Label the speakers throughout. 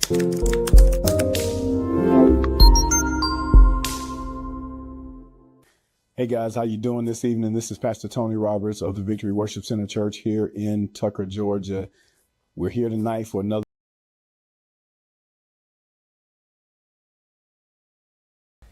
Speaker 1: Hey guys, how you doing this evening? This is Pastor Tony Roberts of the Victory Worship Center Church here in Tucker, Georgia. We're here tonight for another.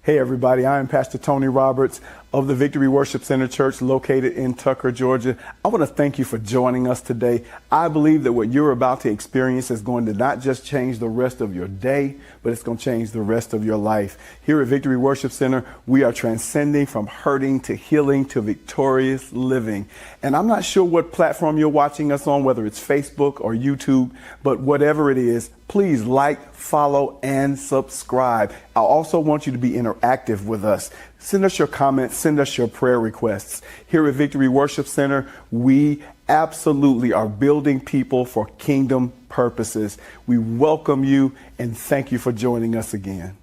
Speaker 1: Hey everybody, I am Pastor Tony Roberts of the Victory Worship Center Church located in Tucker, Georgia. I want to thank you for joining us today. I believe that what you're about to experience is going to not just change the rest of your day, but it's going to change the rest of your life. Here at Victory Worship Center, we are transcending from hurting to healing to victorious living. And I'm not sure what platform you're watching us on, whether it's Facebook or YouTube, but whatever it is, please like, follow, and subscribe. I also want you to be interactive with us. Send us your comments, send us your prayer requests. Here at Victory Worship Center, we absolutely are building people for kingdom purposes. We welcome you and thank you for joining us again.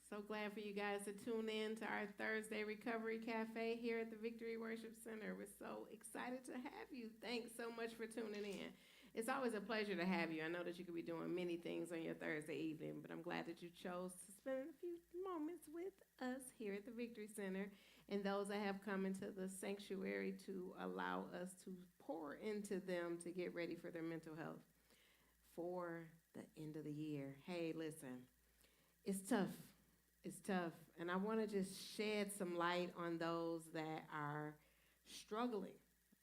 Speaker 2: So glad for you guys to tune in to our Thursday Recovery Cafe here at the Victory Worship Center. We're so excited to have you. Thanks so much for tuning in. It's always a pleasure to have you. I know that you could be doing many things on your Thursday evening, but I'm glad that you chose to spend a few moments with us here at the Victory Center and those that have come into the sanctuary to allow us to pour into them to get ready for their mental health for the end of the year. Hey, listen, it's tough. It's tough, and I want to just shed some light on those that are struggling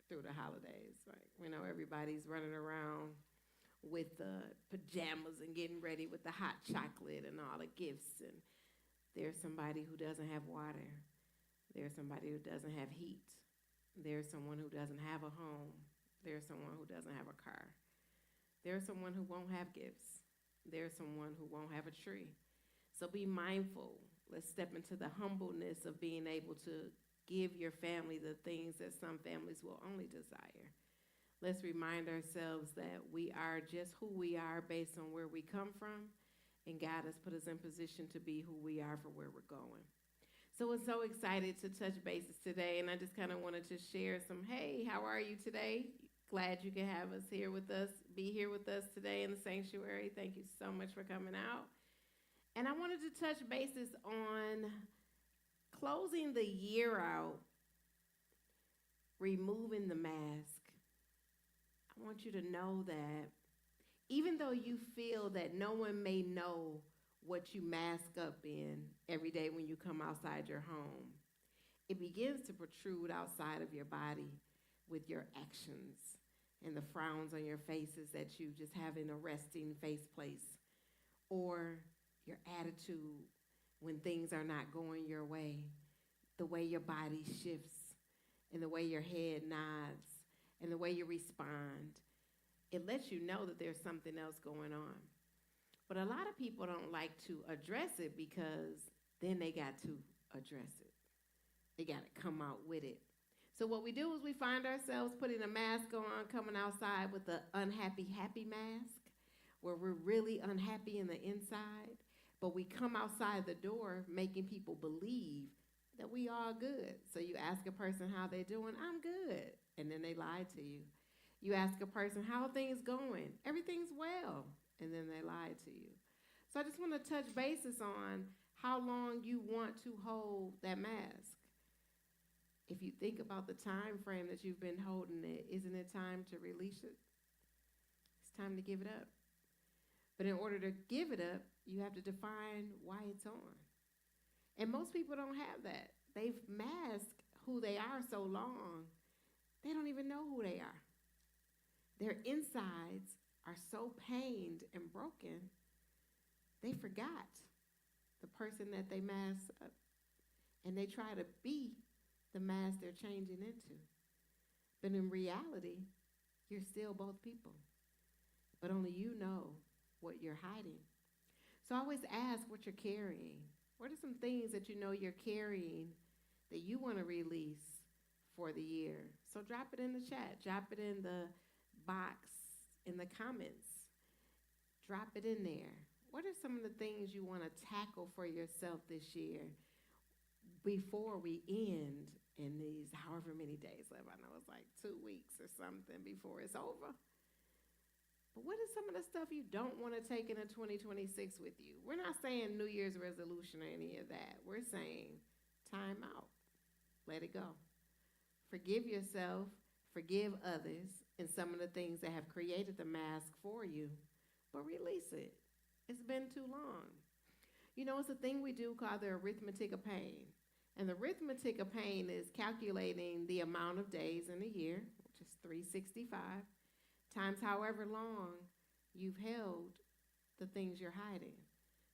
Speaker 2: through the holidays. Like, we know everybody's running around with the pajamas and getting ready with the hot chocolate and all the gifts, and there's somebody who doesn't have water. There's somebody who doesn't have heat. There's someone who doesn't have a home. There's someone who doesn't have a car. There's someone who won't have gifts. There's someone who won't have a tree. So be mindful. Let's step into the humbleness of being able to give your family the things that some families will only desire. Let's remind ourselves that we are just who we are based on where we come from, and God has put us in position to be who we are for where we're going. So we're so excited to touch bases today, and I just kind of wanted to share some, hey, how are you today? Glad you can have us here with us, be here with us today in the sanctuary. Thank you so much for coming out. And I wanted to touch bases on closing the year out, removing the mask. I want you to know that even though you feel that no one may know what you mask up in every day when you come outside your home, it begins to protrude outside of your body with your actions and the frowns on your faces that you just have in a resting face place, or your attitude when things are not going your way, the way your body shifts, and the way your head nods, and the way you respond. It lets you know that there's something else going on. But a lot of people don't like to address it because then they got to address it. They got to come out with it. So what we do is we find ourselves putting a mask on, coming outside with the unhappy, happy mask, where we're really unhappy in the inside, but we come outside the door making people believe that we all good. So you ask a person how they doing, I'm good, and then they lie to you. You ask a person, how are things going? Everything's well, and then they lie to you. So I just want to touch bases on how long you want to hold that mask. If you think about the time frame that you've been holding it, isn't it time to release it? It's time to give it up. But in order to give it up, you have to define why it's on. And most people don't have that. They've masked who they are so long, they don't even know who they are. Their insides are so pained and broken, they forgot the person that they masked up. And they try to be the mask they're changing into. But in reality, you're still both people. But only you know what you're hiding. So I always ask what you're carrying. What are some things that you know you're carrying that you want to release for the year? So drop it in the chat. Drop it in the box, in the comments. Drop it in there. What are some of the things you want to tackle for yourself this year before we end in these however many days left? I know it's like 2 weeks or something before it's over. But what is some of the stuff you don't want to take into 2026 with you? We're not saying New Year's resolution or any of that. We're saying time out. Let it go. Forgive yourself. Forgive others and some of the things that have created the mask for you. But release it. It's been too long. You know, it's a thing we do called the arithmetic of pain. And the arithmetic of pain is calculating the amount of days in a year, which is 365, times however long you've held the things you're hiding.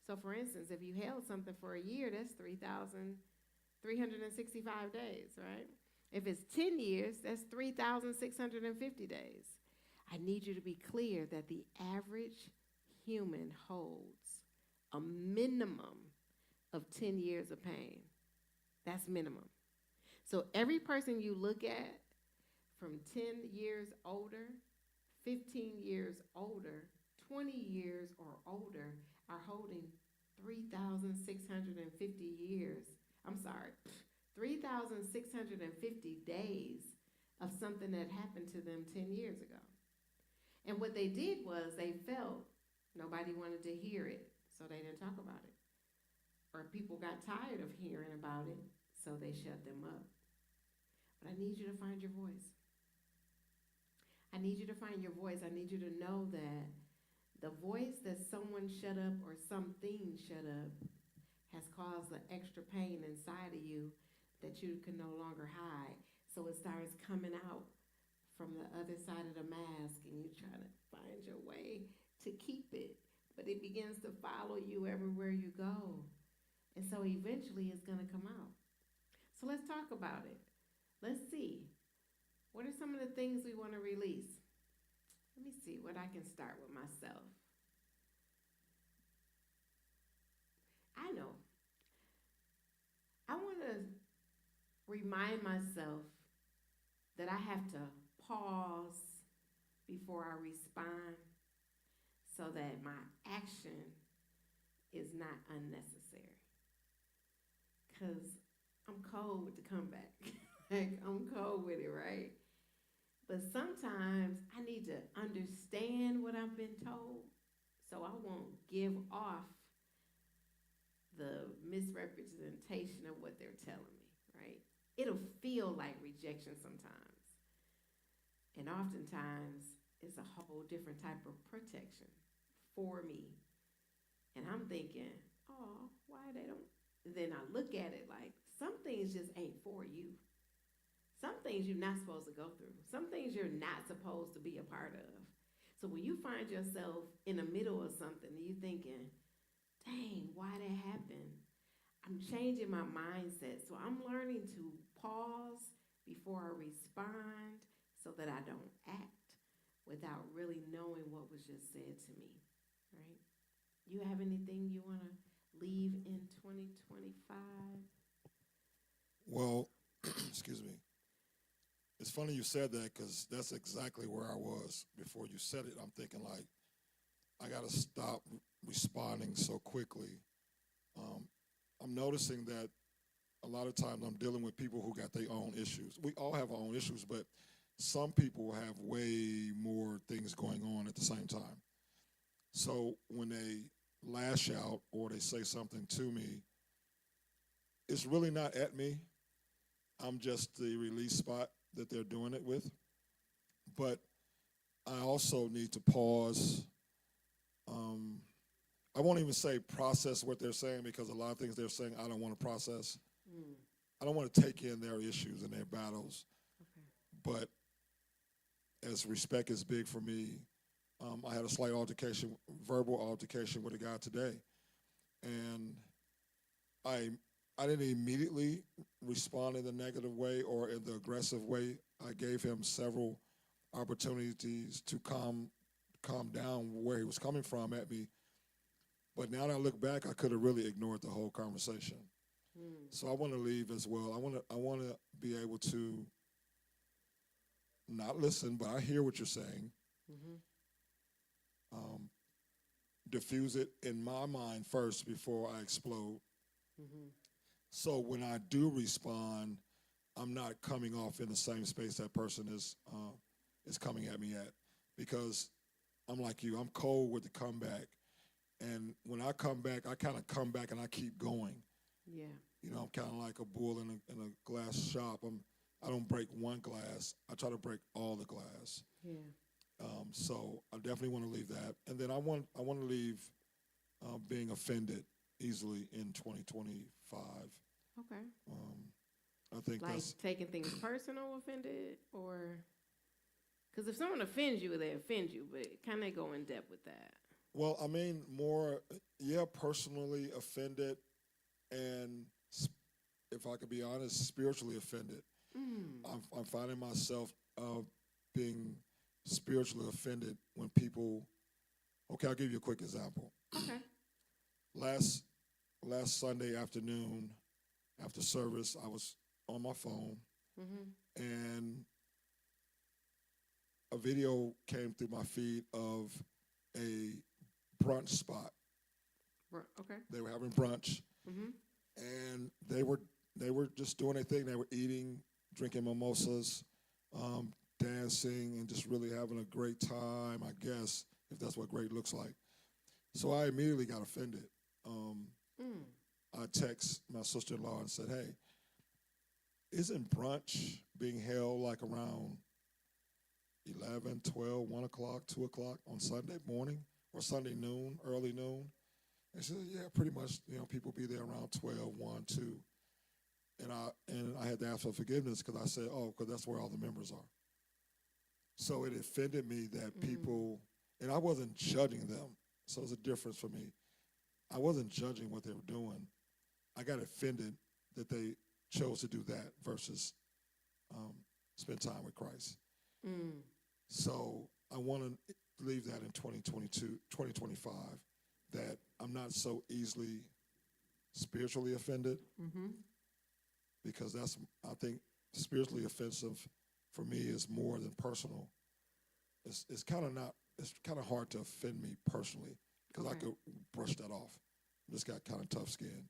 Speaker 2: So for instance, if you held something for a year, that's 3,365 days, right? If it's 10 years, that's 3,650 days. I need you to be clear that the average human holds a minimum of 10 years of pain. That's minimum. So every person you look at from 10 years older, 15 years older, 20 years or older are holding 3,650 years. 3,650 days of something that happened to them 10 years ago. And what they did was they felt nobody wanted to hear it, so they didn't talk about it. Or people got tired of hearing about it, so they shut them up. But I need you to find your voice. I need you to find your voice. I need you to know that the voice that someone shut up or something shut up has caused the extra pain inside of you that you can no longer hide. So it starts coming out from the other side of the mask, and you try to find your way to keep it. But it begins to follow you everywhere you go. And so eventually it's going to come out. So let's talk about it. Let's see. What are some of the things we want to release? Let me see what I can start with myself. I know. I want to remind myself that I have to pause before I respond so that my action is not unnecessary. Because I'm cold with the comeback. Like, I'm cold with it, right? But sometimes I need to understand what I've been told so I won't give off the misrepresentation of what they're telling me, right? It'll feel like rejection sometimes. And oftentimes, is a whole different type of protection for me. And I'm thinking, oh, why they don't? Then I look at it like some things just ain't for you. Some things you're not supposed to go through. Some things you're not supposed to be a part of. So when you find yourself in the middle of something, you thinking, dang, why that happened? I'm changing my mindset. So I'm learning to pause before I respond so that I don't act without really knowing what was just said to me, right? You have anything you want to leave in 2025?
Speaker 3: Well, excuse me. It's funny you said that because that's exactly where I was before you said it. I'm thinking like I got to stop responding so quickly. Um, I'm noticing that a lot of times I'm dealing with people who got their own issues. We all have our own issues, but some people have way more things going on at the same time. So when they lash out or they say something to me, it's really not at me. I'm just the release spot that they're doing it with. But I also need to pause. Um, I won't even say process what they're saying because a lot of things they're saying I don't want to process.
Speaker 2: Mm,
Speaker 3: I don't want to take in their issues and their battles.
Speaker 2: okay.
Speaker 3: But as respect is big for me, I had a slight altercation, verbal altercation with a guy today, and I I didn't immediately respond in the negative way or in the aggressive way. I gave him several opportunities to calm down where he was coming from at me. But now that I look back, I could have really ignored the whole conversation.
Speaker 2: Mm,
Speaker 3: So I want to leave as well. I want to be able to not listen, but I hear what you're saying.
Speaker 2: mm-hmm,
Speaker 3: Um, diffuse it in my mind first before I explode.
Speaker 2: mm-hmm.
Speaker 3: So when I do respond, I'm not coming off in the same space that person is coming at me at, because I'm like you. I'm cold with the comeback, and when I come back, I kind of come back and I keep going.
Speaker 2: Yeah.
Speaker 3: You know, I'm kind of like a bull in a glass shop. I don't break one glass. I try to break all the glass.
Speaker 2: Yeah.
Speaker 3: So I definitely want to leave that, and then I want to leave being offended easily in 2025.
Speaker 2: Okay.
Speaker 3: Um, I think
Speaker 2: Like
Speaker 3: that's
Speaker 2: taking things personal, offended, or because if someone offends you, they offend you. But can they go in depth with that?
Speaker 3: well. I mean, more yeah, personally offended, and if I could be honest, spiritually offended.
Speaker 2: Mm.
Speaker 3: I'm finding myself being spiritually offended when people. Okay, I'll give you a quick example.
Speaker 2: Okay.
Speaker 3: Last last Sunday afternoon, after service, I was on my phone
Speaker 2: Mm-hmm.
Speaker 3: and a video came through my feed of a brunch spot.
Speaker 2: Okay.
Speaker 3: They were having brunch
Speaker 2: Mm-hmm.
Speaker 3: and they were just doing their thing. They were eating, drinking mimosas, dancing, and just really having a great time. I guess if that's what great looks like. So I immediately got offended. Um,
Speaker 2: Mm.
Speaker 3: I text my sister-in-law and said, "Hey, isn't brunch being held like around 11, 12, 1 o'clock, 2 o'clock on Sunday morning or Sunday noon, early noon?" And she said, "Yeah, pretty much. You know, people be there around 12, 1, 2." And I had to ask for forgiveness because I said, "Oh, because that's where all the members are." So it offended me that
Speaker 2: Mm.
Speaker 3: people, and I wasn't judging them. So it's a difference for me. I wasn't judging what they were doing. I got offended that they chose to do that versus um, spend time with Christ.
Speaker 2: Mm.
Speaker 3: So I want to leave that in 2022, 2025, that I'm not so easily spiritually offended,
Speaker 2: Mm-hmm.
Speaker 3: because I think spiritually offensive for me is more than personal. It's kind of not, it's kind of hard to offend me personally because I
Speaker 2: Okay.
Speaker 3: could brush that off. I just got kind of tough skin.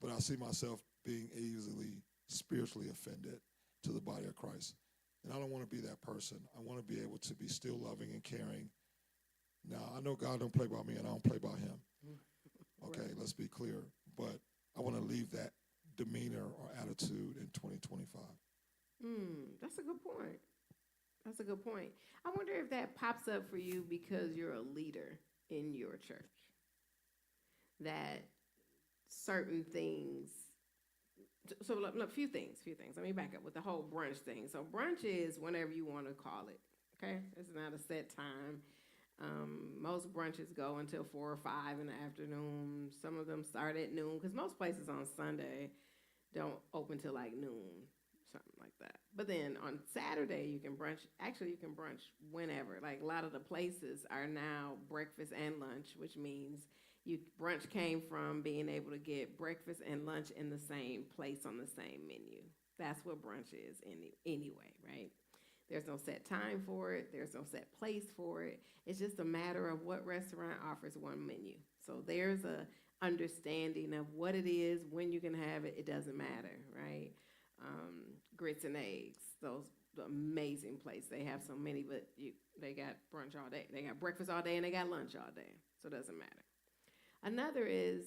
Speaker 3: But I see myself being easily spiritually offended to the body of Christ. And I don't want to be that person. I want to be able to be still loving and caring. Now, I know God don't play by me and I don't play by him. Okay,
Speaker 2: Right.
Speaker 3: let's be clear. But I want to leave that demeanor or attitude in 2025.
Speaker 2: Mm. That's a good point. That's a good point. I wonder if that pops up for you because you're a leader in your church. That certain things. So a few things. Let me back up with the whole brunch thing. So brunch is whenever you want to call it. Okay, it's not a set time. Most brunches go until 4 or 5 in the afternoon. Some of them start at noon because most places on Sunday don't open till like noon, something like that. But then on Saturday you can brunch. Actually, you can brunch whenever. Like a lot of the places are now breakfast and lunch, which means brunch came from being able to get breakfast and lunch in the same place on the same menu. That's what brunch is anyway, right? There's no set time for it. There's no set place for it. It's just a matter of what restaurant offers one menu. So there's a understanding of what it is, when you can have it. It doesn't matter, right? Grits and eggs, those the amazing place. They have so many, but they got brunch all day. They got breakfast all day and they got lunch all day. So it doesn't matter. Another is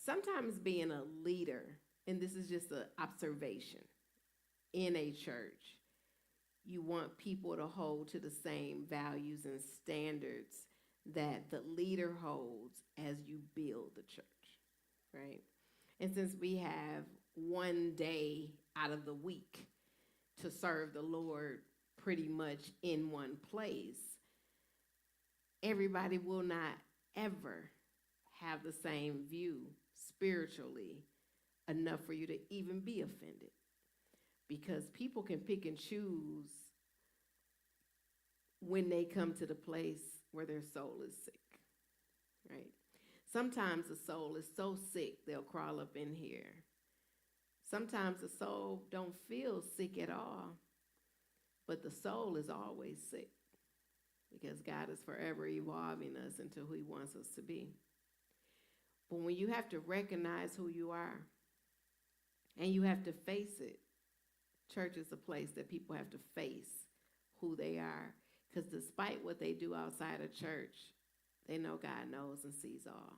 Speaker 2: sometimes being a leader, and this is just an observation in a church. You want people to hold to the same values and standards that the leader holds as you build the church, right? And since we have one day out of the week to serve the Lord pretty much in one place, everybody will not ever have the same view spiritually enough for you to even be offended. Because people can pick and choose when they come to the place where their soul is sick, right? Sometimes the soul is so sick, they'll crawl up in here. Sometimes the soul don't feel sick at all, but the soul is always sick because God is forever evolving us into who he wants us to be. But when you have to recognize who you are and you have to face it, church is a place that people have to face who they are, because despite what they do outside of church, they know God knows and sees all.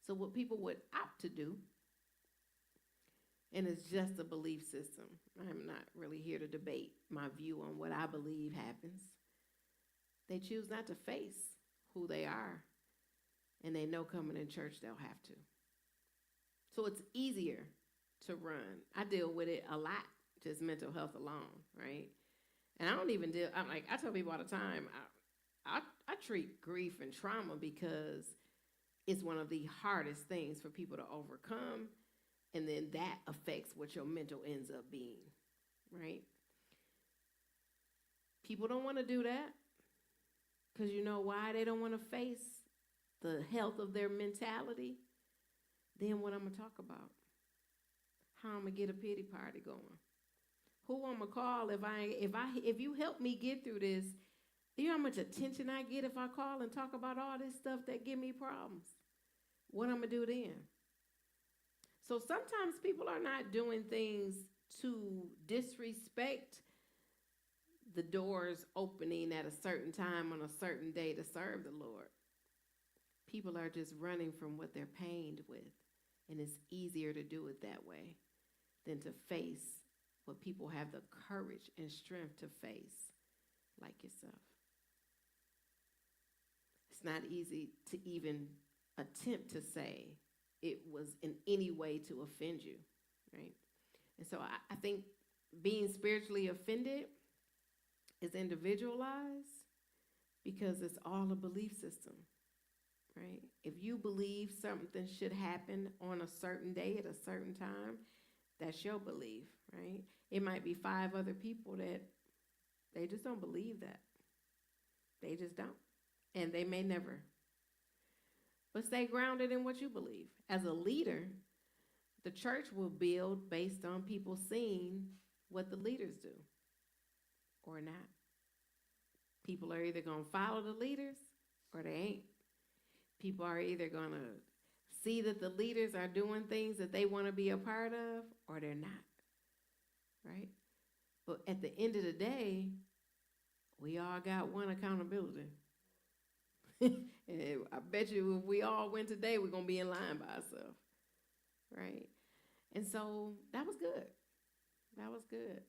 Speaker 2: So what people would opt to do, and it's just a belief system. I'm not really here to debate my view on what I believe happens. They choose not to face who they are, and they know coming in church they'll have to. So it's easier to run. I deal with it a lot, just mental health alone, right? And I don't even I tell people all the time, I treat grief and trauma because it's one of the hardest things for people to overcome, and then that affects what your mental ends up being, right? People don't want to do that because you know why they don't want to face the health of their mentality? Then what I'm going to talk about? How I'm going to get a pity party going. Who I'm going to call if you help me get through this? You know how much attention I get if I call and talk about all this stuff that give me problems? What I'm going to do then? So sometimes people are not doing things to disrespect the doors opening at a certain time on a certain day to serve the Lord. People are just running from what they're pained with, and it's easier to do it that way than to face what people have the courage and strength to face, like yourself. It's not easy to even attempt to say it was in any way to offend you, right? And so I think being spiritually offended is individualized because it's all a belief system, right? If you believe something should happen on a certain day at a certain time, that's your belief, right? It might be 5 other people that they just don't believe that. They just don't. And they may never. But stay grounded in what you believe. As a leader, the church will build based on people seeing what the leaders do or not. People are either going to follow the leaders or they ain't. People are either going to see that the leaders are doing things that they want to be a part of or they're not, right? But at the end of the day, we all got one accountability. And I bet you if we all went today, we're going to be in line by ourselves, right? And so that was good. That was good.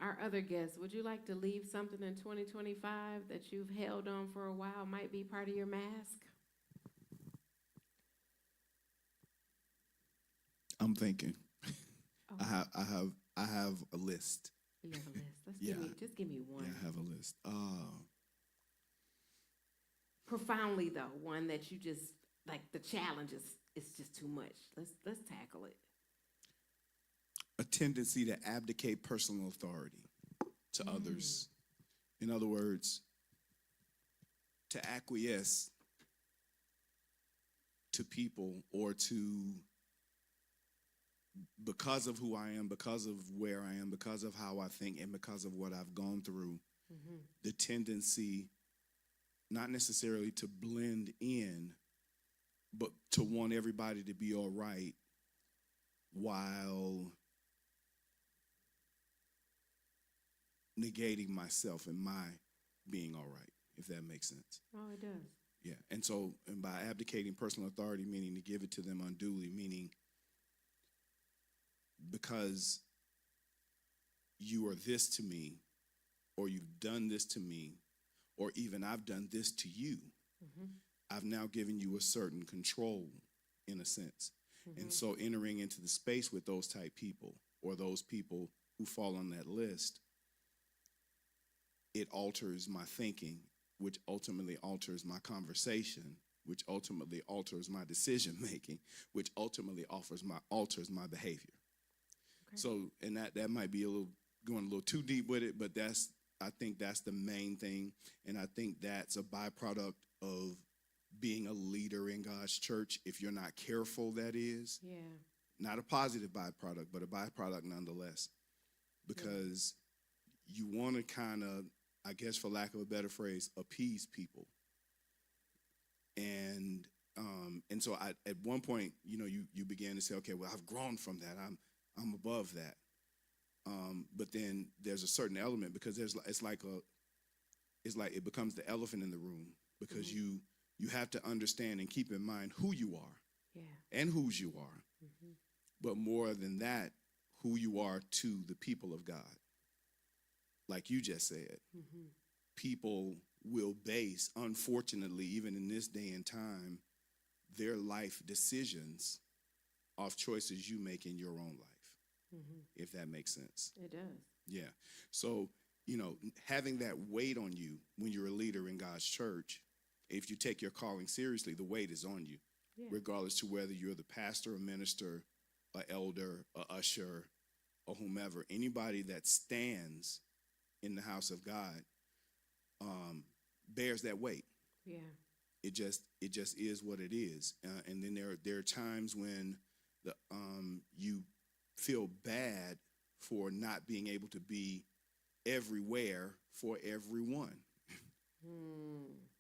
Speaker 2: Our other guests, would you like to leave something in 2025 that you've held on for a while, might be part of your mask?
Speaker 4: I'm thinking.
Speaker 2: Oh,
Speaker 4: I have a list.
Speaker 2: you have a list.
Speaker 4: Yeah.
Speaker 2: Just give me one.
Speaker 4: Yeah, I have a list.
Speaker 2: Profoundly though, one that you just like the challenge is just too much. Let's tackle it.
Speaker 4: A tendency to abdicate personal authority to others. In other words, to acquiesce to people or to, because of who I am, because of where I am, because of how I think, and because of what I've gone through, the tendency not necessarily to blend in, but to want everybody to be all right while negating myself and my being all right, if that makes sense.
Speaker 2: Oh, it does.
Speaker 4: Yeah, and by abdicating personal authority, meaning to give it to them unduly, meaning because you are this to me, or you've done this to me, or even I've done this to you, I've now given you a certain control, in a sense. And so entering into the space with those type people, or those people who fall on that list, it alters my thinking, which ultimately alters my conversation, which ultimately alters my decision making, which ultimately alters my behavior.
Speaker 2: Okay.
Speaker 4: So, and that might be going a little too deep with it, but I think that's the main thing, and I think that's a byproduct of being a leader in God's church. If you're not careful, that is.
Speaker 2: Yeah.
Speaker 4: Not a positive byproduct, but a byproduct nonetheless, because you want to kind of, I guess for lack of a better phrase, appease people. And so at one point, you began to say, okay, well, I've grown from that. I'm above that. But then there's a certain element, because it's like it becomes the elephant in the room, because you have to understand and keep in mind who you are and whose you are. But more than that, who you are to the people of God. Like you just said, people will base, unfortunately, even in this day and time, their life decisions off choices you make in your own life, if that makes sense.
Speaker 2: It does.
Speaker 4: Yeah. So, having that weight on you when you're a leader in God's church, if you take your calling seriously, the weight is on you, regardless to whether you're the pastor, a minister, an elder, an usher, or whomever. Anybody that stands in the house of God bears that weight.
Speaker 2: Yeah.
Speaker 4: It just is what it is. And then there are times when you feel bad for not being able to be everywhere for everyone.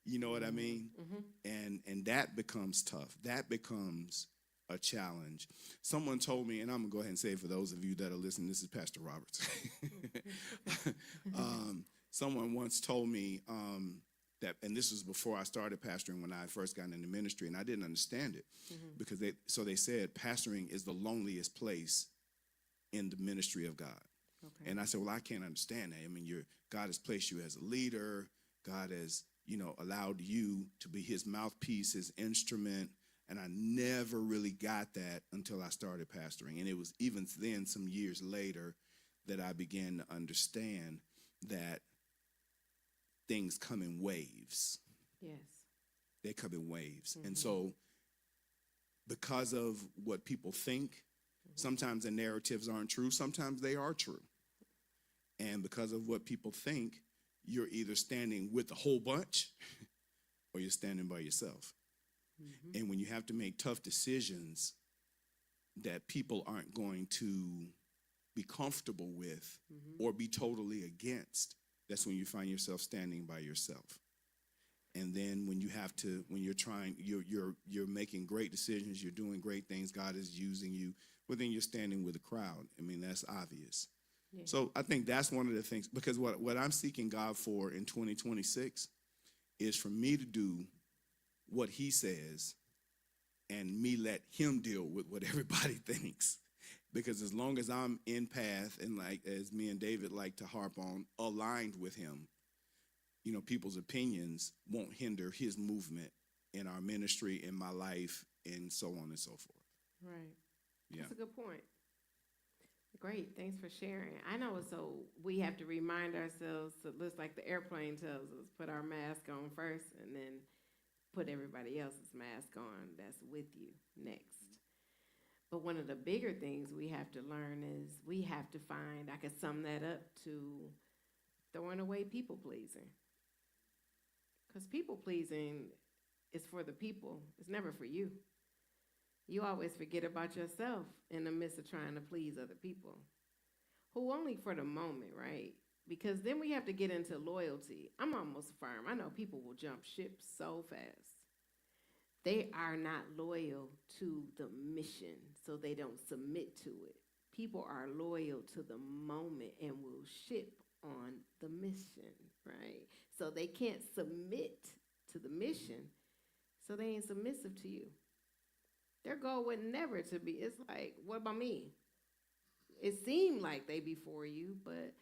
Speaker 4: You know what I mean? And that becomes tough. That becomes a challenge. Someone told me, and I'm going to go ahead and say it for those of you that are listening, this is Pastor Roberts. Someone once told me that, and this was before I started pastoring, when I first got into ministry, and I didn't understand it, because they said pastoring is the loneliest place in the ministry of God.
Speaker 2: Okay.
Speaker 4: And I said, well, I can't understand that. I mean, God has placed you as a leader. God has, allowed you to be his mouthpiece, his instrument. And I never really got that until I started pastoring. And it was even then, some years later, that I began to understand that things come in waves.
Speaker 2: Yes.
Speaker 4: They come in waves. And so because of what people think, sometimes the narratives aren't true. Sometimes they are true. And because of what people think, you're either standing with a whole bunch or you're standing by yourself. And when you have to make tough decisions that people aren't going to be comfortable with or be totally against, that's when you find yourself standing by yourself. And then when you're making great decisions, you're doing great things, God is using you, but then you're standing with a crowd. I mean, that's obvious. Yeah. So I think that's one of the things, because what I'm seeking God for in 2026 is for me to do what he says and me let him deal with what everybody thinks. Because as long as I'm in path and like as me and David like to harp on, aligned with him, you know, people's opinions won't hinder his movement in our ministry, in my life, and so on and so forth.
Speaker 2: Right.
Speaker 4: Yeah.
Speaker 2: That's a good point. Great, thanks for sharing. I know, so we have to remind ourselves, to, just like the airplane tells us, put our mask on first and then put everybody else's mask on that's with you next. But one of the bigger things we have to learn is we have to find, I could sum that up to throwing away people pleasing. Because people pleasing is for the people, it's never for you. You always forget about yourself in the midst of trying to please other people, who only for the moment, right? Because then we have to get into loyalty. I'm almost firm. I know people will jump ship so fast. They are not loyal to the mission, so they don't submit to it. People are loyal to the moment and will ship on the mission, right? So they can't submit to the mission, so they ain't submissive to you. Their goal would never to be, it's like, what about me? It seemed like they before you, but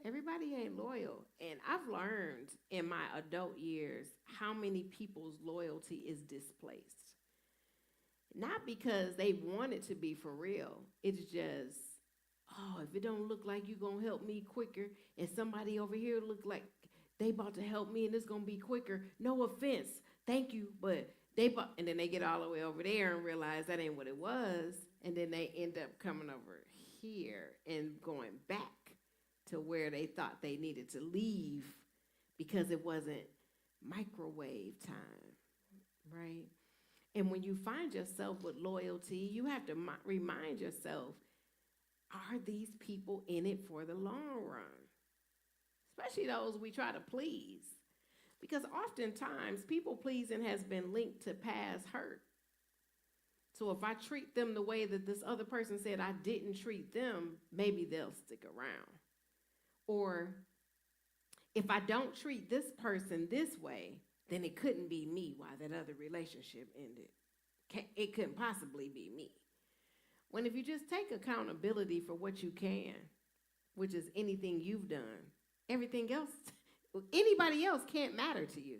Speaker 2: everybody ain't loyal. And I've learned in my adult years how many people's loyalty is displaced. Not because they want it to be for real. It's just, oh, if it don't look like you gonna help me quicker, and somebody over here look like they about to help me and it's gonna be quicker, no offense, thank you, but and then they get all the way over there and realize that ain't what it was, and then they end up coming over here and going back to where they thought they needed to leave because it wasn't microwave time, right? And when you find yourself with loyalty, you have to remind yourself, are these people in it for the long run? Especially those we try to please. Because oftentimes, people pleasing has been linked to past hurt. So if I treat them the way that this other person said I didn't treat them, maybe they'll stick around. Or if I don't treat this person this way, then it couldn't be me why that other relationship ended. It couldn't possibly be me. When if you just take accountability for what you can, which is anything you've done, everything else, anybody else can't matter to you.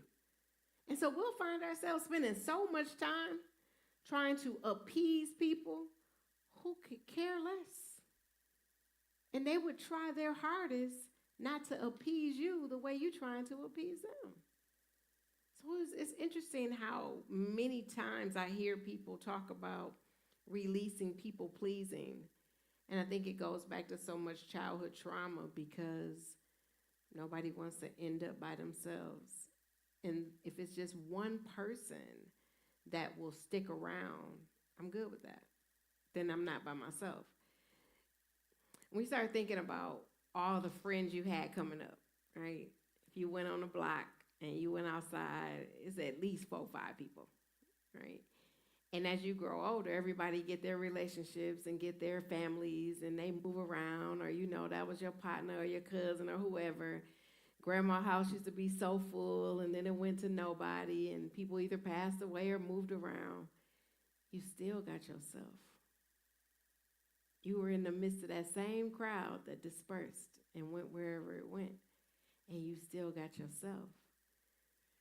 Speaker 2: And so we'll find ourselves spending so much time trying to appease people who could care less. And they would try their hardest not to appease you the way you're trying to appease them. So it's interesting how many times I hear people talk about releasing people pleasing. And I think it goes back to so much childhood trauma because nobody wants to end up by themselves. And if it's just one person that will stick around, I'm good with that. Then I'm not by myself. When we start thinking about all the friends you had coming up, right? If you went on the block and you went outside, it's at least 4 or 5 people, right? And as you grow older, everybody get their relationships and get their families and they move around, or you know that was your partner or your cousin or whoever. Grandma's house used to be so full and then it went to nobody and people either passed away or moved around. You still got yourself. You were in the midst of that same crowd that dispersed and went wherever it went, and you still got yourself.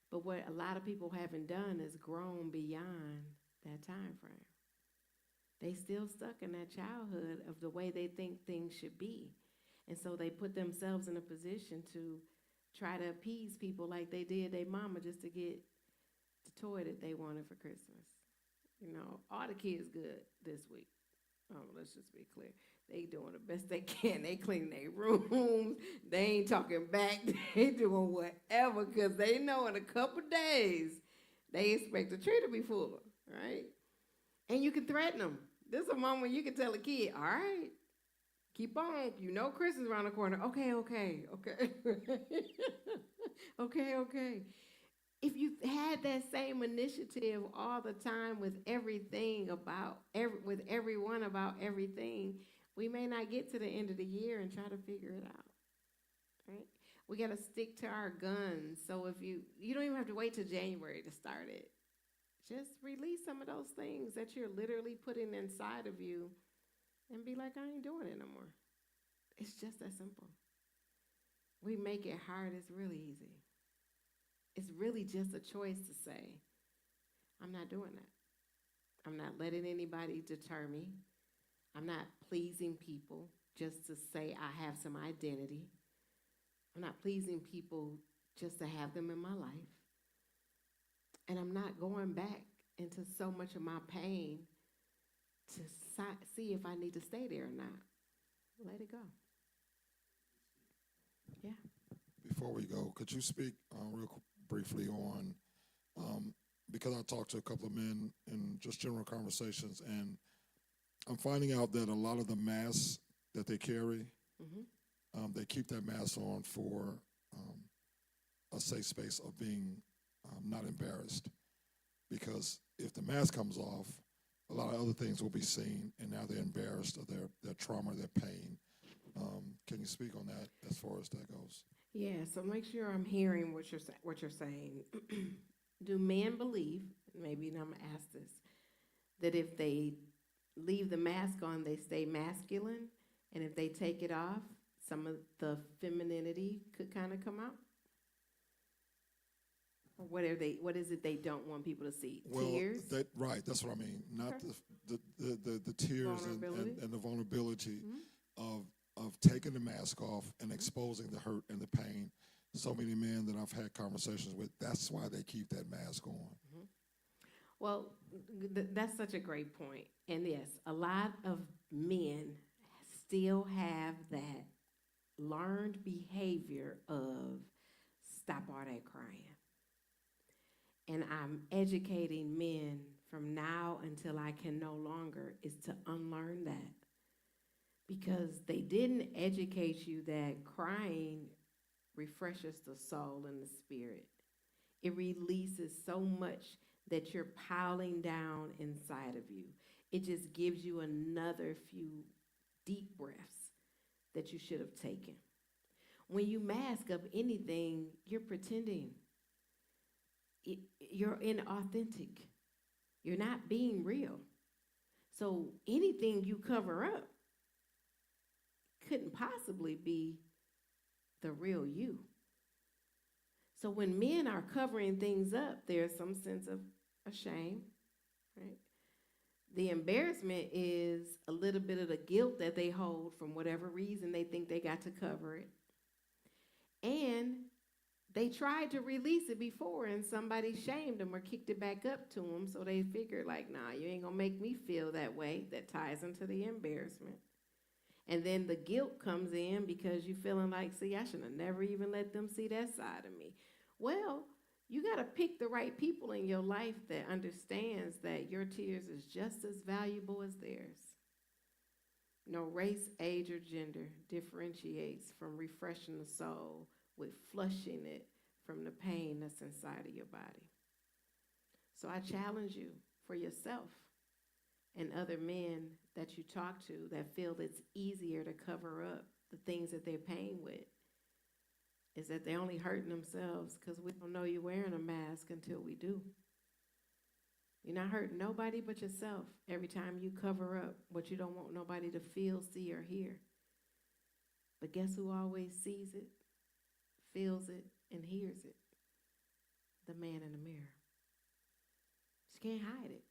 Speaker 2: But what a lot of people haven't done is grown beyond that time frame. They still stuck in that childhood of the way they think things should be. And so they put themselves in a position to try to appease people like they did their mama just to get the toy that they wanted for Christmas. You know, all the kids good this week. Let's just be clear. They doing the best they can. They cleaning their rooms. They ain't talking back. They doing whatever because they know in a couple days they expect the tree to be full, right? And you can threaten them. This is a moment you can tell a kid, all right, keep on. You know Christmas around the corner. Okay. Okay. If you had that same initiative all the time with everything with everyone about everything, we may not get to the end of the year and try to figure it out, right? We got to stick to our guns. So if you don't even have to wait till January to start it. Just release some of those things that you're literally putting inside of you and be like, I ain't doing it no more. It's just that simple. We make it hard. It's really easy. It's really just a choice to say, I'm not doing that. I'm not letting anybody deter me. I'm not pleasing people just to say I have some identity. I'm not pleasing people just to have them in my life. And I'm not going back into so much of my pain to see if I need to stay there or not. Let it go. Yeah.
Speaker 3: Before we go, could you speak briefly on, because I talked to a couple of men in just general conversations, and I'm finding out that a lot of the masks that they carry, they keep that mask on for a safe space of being not embarrassed. Because if the mask comes off, a lot of other things will be seen, and now they're embarrassed of their trauma, their pain. Can you speak on that as far as that goes?
Speaker 2: Yeah, so make sure I'm hearing what you're saying. Do men believe, maybe I'm gonna ask this, that if they leave the mask on, they stay masculine, and if they take it off, some of the femininity could kind of come out? Or what is it they don't want people to see? Tears?
Speaker 3: Right, that's what I mean. Not the tears and the vulnerability of taking the mask off and exposing the hurt and the pain. So many men that I've had conversations with, that's why they keep that mask on.
Speaker 2: Well, that's such a great point. And yes, a lot of men still have that learned behavior of stop all that crying. And I'm educating men from now until I can no longer is to unlearn that. Because they didn't educate you that crying refreshes the soul and the spirit. It releases so much that you're piling down inside of you. It just gives you another few deep breaths that you should have taken. When you mask up anything, you're pretending. You're inauthentic. You're not being real. So anything you cover up couldn't possibly be the real you. So when men are covering things up, there's some sense of shame, right? The embarrassment is a little bit of the guilt that they hold from whatever reason they think they got to cover it. And they tried to release it before and somebody shamed them or kicked it back up to them, so they figured like, nah, you ain't gonna make me feel that way. That ties into the embarrassment. And then the guilt comes in because you're feeling like, see, I should have never even let them see that side of me. Well, you got to pick the right people in your life that understands that your tears is just as valuable as theirs. No race, age, or gender differentiates from refreshing the soul with flushing it from the pain that's inside of your body. So I challenge you for yourself and other men that you talk to that feel it's easier to cover up the things that they're pain with, is that they're only hurting themselves because we don't know you're wearing a mask until we do. You're not hurting nobody but yourself every time you cover up what you don't want nobody to feel, see, or hear. But guess who always sees it, feels it, and hears it? The man in the mirror. You can't hide it.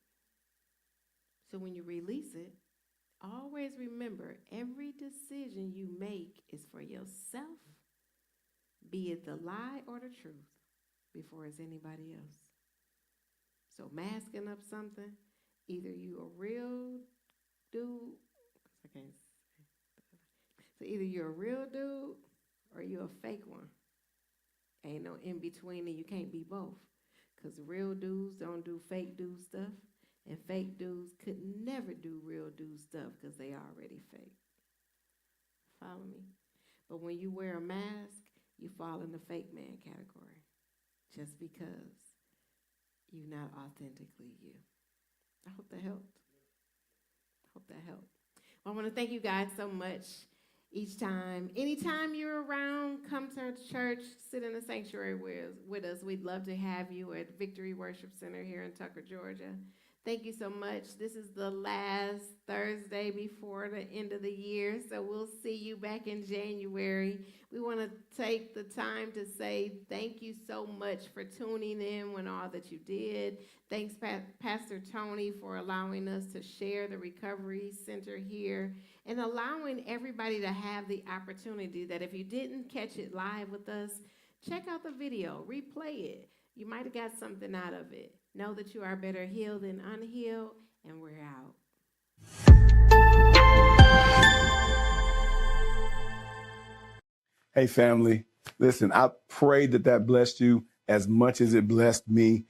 Speaker 2: So when you release it, always remember every decision you make is for yourself, be it the lie or the truth, before it's anybody else. So masking up something, either you a real dude, I can't say. So either you're a real dude or you're a fake one. Ain't no in between, and you can't be both. Because real dudes don't do fake dude stuff, and fake dudes could never do real dude stuff because they already fake. Follow me? But when you wear a mask, you fall in the fake man category just because you're not authentically you. I hope that helped. Well, I want to thank you guys so much each time. Anytime you're around, come to church, sit in the sanctuary with us. We'd love to have you at Victory Worship Center here in Tucker, Georgia. Thank you so much. This is the last Thursday before the end of the year, so we'll see you back in January. We want to take the time to say thank you so much for tuning in when all that you did. Thanks, Pastor Tony, for allowing us to share the Recovery Center here and allowing everybody to have the opportunity that if you didn't catch it live with us, check out the video, replay it. You might have got something out of it. Know that you are better healed than unhealed, and we're out.
Speaker 1: Hey, family, listen, I pray that blessed you as much as it blessed me.